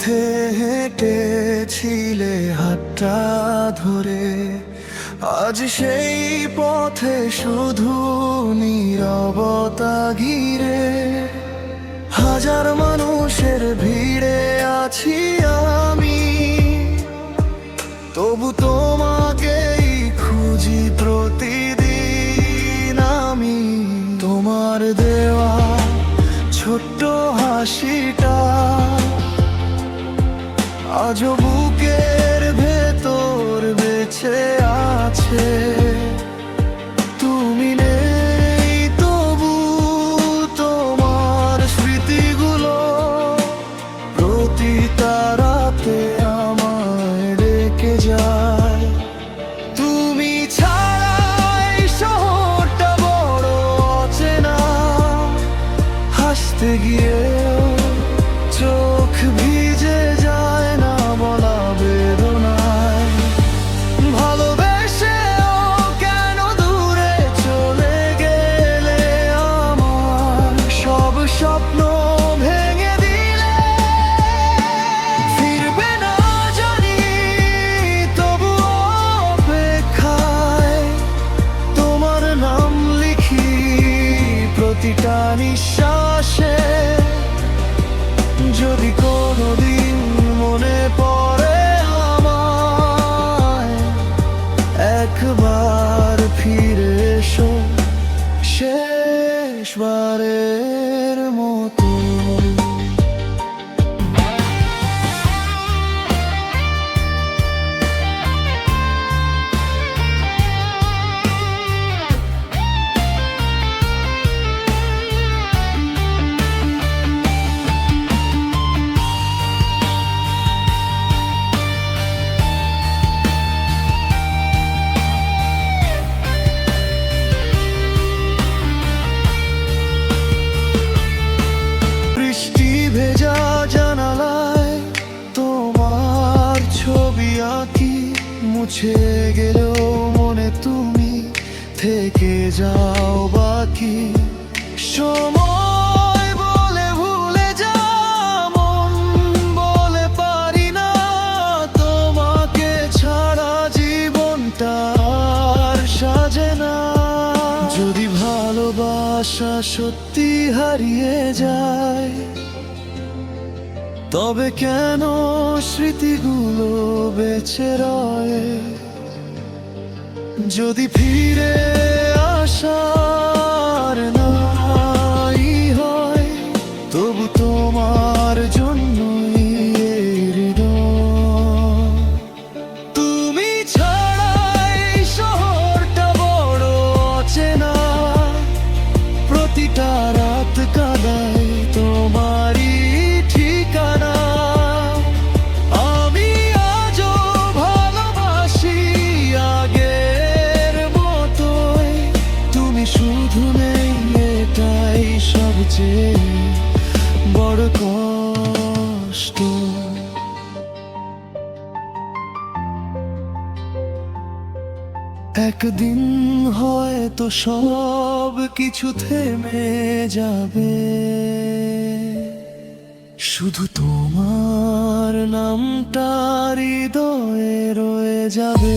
পথে হেঁটেছিলে হাতটা ধরে, আজ সেই পথে শুধু নীরবতা ঘিরে। হাজার মানুষের ভিড়ে আছি আমি, তবু তোমাকেই খুঁজি প্রতিদিন আমি। তোমার দেওয়া ছোট্ট হাসিটা আজও বুকের ভেতর বেঁচে আছে। তুমি নেই তবু তোমার স্মৃতিগুলো প্রতিটা রাতে আমায় ডেকে যায়। তুমি ছাড়া এই শহরটা বড় অচেনা, হাসতে গিয়ে চোখ ভিজে যায় না বলা বেদনায়। ভালোবেসেও কেন দূরে চলে গেলে, আমার সব স্বপ্ন ভেঙে দিলে। ফিরবে না জানি তবু অপেক্ষায়, তোমার নাম লিখি প্রতিটা নিঃশ্বাসে। যদি কোনোদিন মনে পড়ে আমায়, একবার ফিরে এসো শেষবারের মতো। ভেজা জানালায় তোমার ছবি আঁকি, মুছে গেলেও মনে তুমি থেকে যাও বাকি। সময় বলে ভুলে যাও, মন বলে পারি না, তোমাকে ছাড়া জীবনটা আর সাজে না। যদি ভালোবাসা সত্যি হারিয়ে যায়, তবে কেন স্মৃতিগুলো বেঁচে রয়? যদি ফিরে আসার নাই হয়, তবু তোমার জন্যই এই হৃদয়। তুমি ছাড়া এই শহরটা বড় অচেনা, প্রতিটা রাত কাঁদাই তোমারই ঠিকানা। আমি আজও ভালোবাসি আগের মতোই, তুমি শুধু নেই এটাই সবচেয়ে বড় কষ্ট। একদিন হয়তো সব কিছু থেমে যাবে, শুধু তোমার নামটা হৃদয়ে রয়ে যাবে।